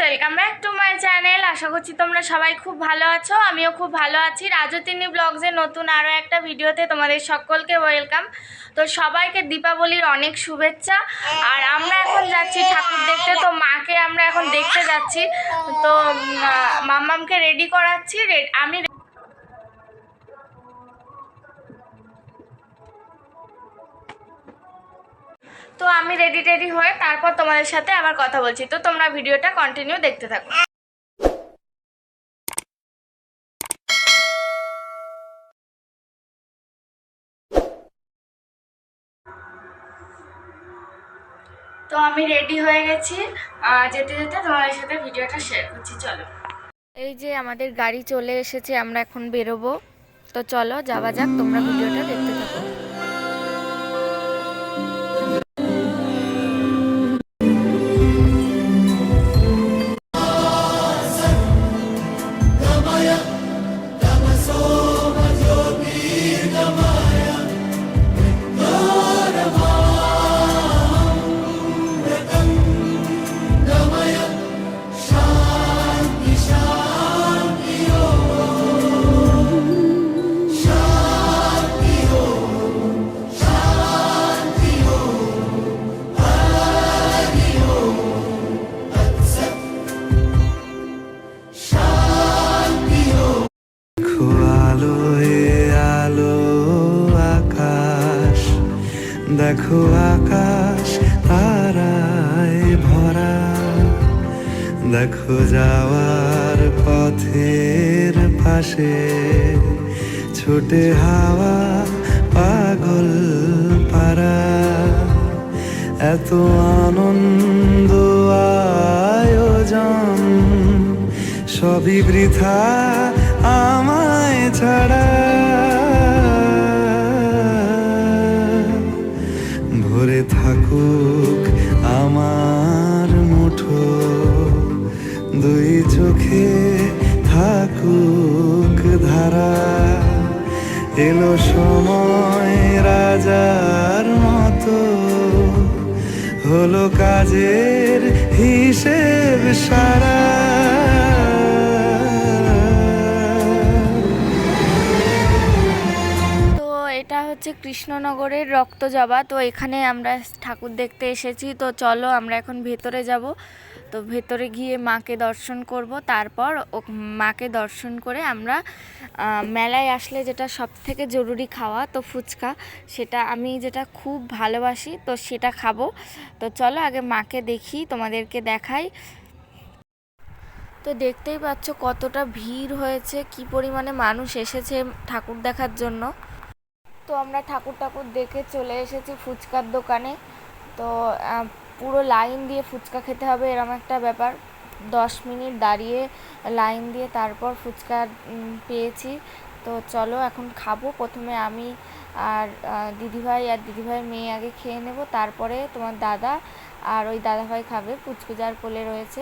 Welcome back to my channel. আশা করছি তোমরা সবাই খুব ভালো আছো, আমিও খুব ভালো আছি। রাজতিনী ব্লগসের নতুন আরও একটা ভিডিওতে তোমাদের সকলকে ওয়েলকাম। তো সবাইকে দীপাবলির অনেক শুভেচ্ছা। আর আমরা এখন যাচ্ছি ঠাকুর দেখতে, তো মাকে আমরা এখন দেখতে যাচ্ছি। তো মাম্মামকে রেডি করাচ্ছি। আমি রেডি হয়ে তারপর তোমাদের সাথে আবার কথা বলছি। তো তোমরা ভিডিওটা কন্টিনিউ দেখতে থাকো। তো আমি রেডি হয়ে গেছি, যেতে যেতে তোমাদের সাথে ভিডিওটা শেয়ার করছি। চলো, এই যে আমাদের গাড়ি চলে এসেছে, আমরা এখন বেরোবো। তো চলো যাওয়া যাক, তোমরা ভিডিওটা দেখতে থাকো। দেখো আকাশ তারায় ভরা, দেখো যাওয়ার পথের পাশে ছোটে হাওয়া পাগল পারা। এত আনন্দ আয়োজন সবই বৃথা আমায় ছাড়া। ভরে থাকুক আমার মুঠো, দুই চোখে থাকুক ধারা। এলো সময় রাজার মতো, হলো কাজের হিসেব সারা। এটা হচ্ছে কৃষ্ণনগরের রক্তজবা। তো এখানে আমরা ঠাকুর দেখতে এসেছি। তো চলো আমরা এখন ভেতরে যাব। তো ভেতরে গিয়ে মাকে দর্শন করব, তারপর মাকে দর্শন করে আমরা মেলায় আসলে যেটা সব থেকে জরুরি খাওয়া, তো ফুচকা, সেটা আমি যেটা খুব ভালোবাসি, তো সেটা খাবো। তো চলো আগে মাকে দেখি, তোমাদেরকে দেখাই। তো দেখতেই পাচ্ছ কতটা ভিড় হয়েছে, কি পরিমাণে মানুষ এসেছে ঠাকুর দেখার জন্য। তো আমরা ঠাকুর দেখে চলে এসেছি ফুচকার দোকানে। তো পুরো লাইন দিয়ে ফুচকা খেতে হবে, এরকম একটা ব্যাপার। 10 মিনিট দাঁড়িয়ে লাইন দিয়ে তারপর ফুচকা পেয়েছি। তো চলো এখন খাবো। প্রথমে আমি আর দিদিভাই আর দিদিভাইয়ের মেয়ে আগে খেয়ে নেব, তারপরে তোমার দাদা আর ওই দাদাভাই খাবে, পুচকুজার কোলে রয়েছে।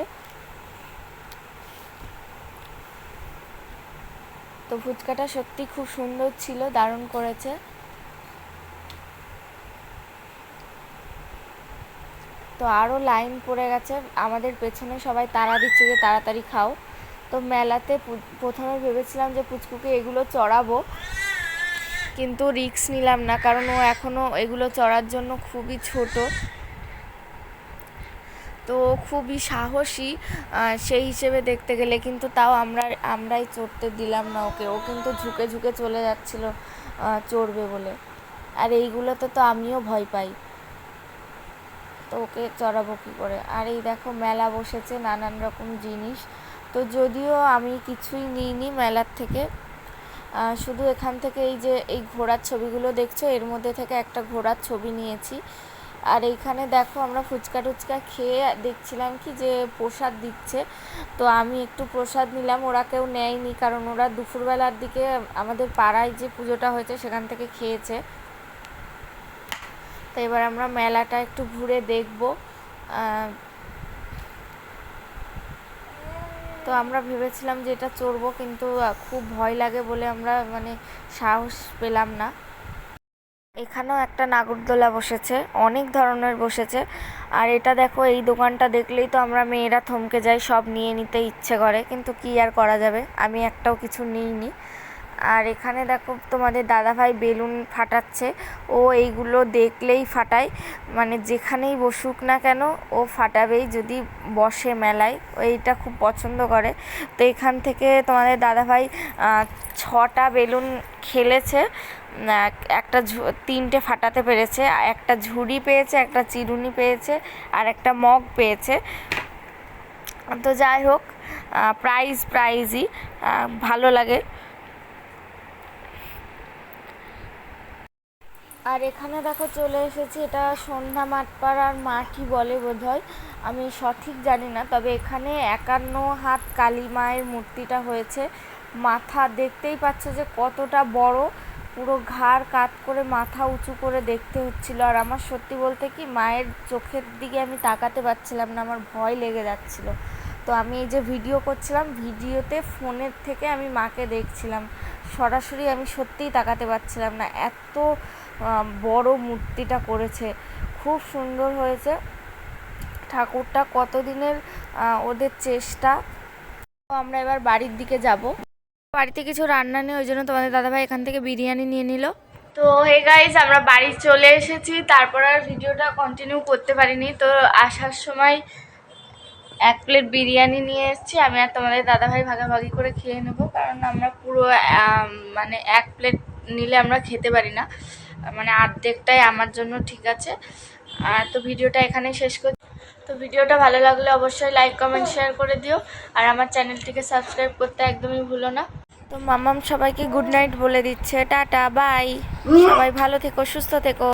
তো ফুচকাটা সত্যি খুব সুন্দর ছিল, দারুণ করেছে। তো আরও লাইন পড়ে গেছে, আমাদের পেছনে সবাই তাড়া দিচ্ছে যে তাড়াতাড়ি খাও। তো মেলাতে প্রথমে ভেবেছিলাম যে পুচকুকে এগুলো চড়াবো, কিন্তু রিস্ক নিলাম না, কারণ ও এখনও এগুলো চড়ার জন্য খুবই ছোট। তো খুবই সাহসী সেই হিসেবে দেখতে গেলে, কিন্তু তাও আমরাই চড়তে দিলাম না ওকে। ও কিন্তু ঝুঁকে ঝুঁকে চলে যাচ্ছিল চড়বে বলে। আর এইগুলোতে তো আমিও ভয় পাই, তো ওকে চড়াবো কী করে। আর এই দেখো মেলা বসেছে, নানান রকম জিনিস। তো যদিও আমি কিছুই নিইনি মেলার থেকে, শুধু এখান থেকে এই যে এই ঘোড়ার ছবিগুলো দেখছো, এর মধ্যে থেকে একটা ঘোড়ার ছবি নিয়েছি। আর এইখানে দেখো আমরা ফুচকা টুচকা খেয়ে দেখছিলাম কি যে প্রসাদ দিচ্ছে। তো আমি একটু প্রসাদ নিলাম, ওরা কেউ নেয়নি, কারণ ওরা দুপুরবেলার দিকে আমাদের পাড়ায় যে পুজোটা হয়েছে সেখান থেকে খেয়েছে। তো এবার আমরা মেলাটা একটু ঘুরে দেখব। তো আমরা ভেবেছিলাম যে এটা চড়বো, কিন্তু খুব ভয় লাগে বলে আমরা সাহস পেলাম না। এখানেও একটা নাগরদোলা বসেছে, অনেক ধরনের বসেছে। আর এটা দেখো, এই দোকানটা দেখলেই তো আমরা মেয়েরা থমকে যাই, সব নিয়ে নিতে ইচ্ছে করে, কিন্তু কি আর করা যাবে, আমি একটাও কিছু নিইনি। আর এখানে দেখো তোমাদের দাদাভাই বেলুন ফাটাচ্ছে। ও এইগুলো দেখলেই ফাটায়, মানে যেখানেই বসুক না কেন ও ফাটাবেই যদি বসে মেলায়। ও এইটা খুব পছন্দ করে। তো এখান থেকে তোমাদের দাদাভাই 6টা বেলুন খেলেছে, একটা তিনটে ফাটাতে পেরেছে, একটা ঝুড়ি পেয়েছে, একটা চিরুনি পেয়েছে, আর একটা মগ পেয়েছে। তো যাই হোক, প্রাইজই ভালো লাগে। আর এখানে দেখো চলে এসেছি, এটা সন্ধ্যা মাঠপাড়ার মাঠই বলে বোধহয়, আমি সঠিক জানি না। তবে এখানে 51 হাত কালী মায়ের মূর্তিটা হয়েছে। মাথা দেখতেই পাচ্ছ যে কতটা বড়, পুরো ঘাড় কাত করে মাথা উঁচু করে দেখতে হচ্ছিল। আর আমার সত্যি বলতে কি, মায়ের চোখের দিকে আমি তাকাতে পারছিলাম না, আমার ভয় লেগে যাচ্ছিল। তো আমি এই যে ভিডিও করছিলাম, ভিডিওতে ফোনের থেকে আমি মাকে দেখছিলাম, সরাসরি আমি সত্যিই তাকাতে পারছিলাম না, এত বড় মূর্তিটা করেছে, খুব সুন্দর হয়েছে। ঠাকুরটা কতদিনের ওদের চেষ্টা। তো আমরা এবার বাড়ির দিকে যাব। বাড়িতে কিছু রান্না নেই, ওই জন্য তোমাদের দাদাভাই এখান থেকে বিরিয়ানি নিয়ে নিল। তো হে গাইজ, আমরা বাড়ি চলে এসেছি, তারপর আর ভিডিওটা কন্টিনিউ করতে পারিনি। তো আসার সময় 1 প্লেট বিরিয়ানি নিয়ে এসেছি, আমি আর তোমাদের দাদাভাই ভাগাভাগি করে খেয়ে নেবো, কারণ আমরা পুরো মানে 1 প্লেট নিলে আমরা খেতে পারি না, মানে অর্ধেকটাই আমার জন্য ঠিক আছে। তো ভিডিওটা এখানেই শেষ করছি। তো ভিডিওটা ভালো লাগলে অবশ্যই লাইক কমেন্ট শেয়ার করে দিও, আর আমার চ্যানেলটিকে সাবস্ক্রাইব করতে একদমই ভুলো না। তো মামাম সবাইকে গুড নাইট বলে দিচ্ছে, টাটা বাই, সবাই ভালো থেকো, সুস্থ থেকো।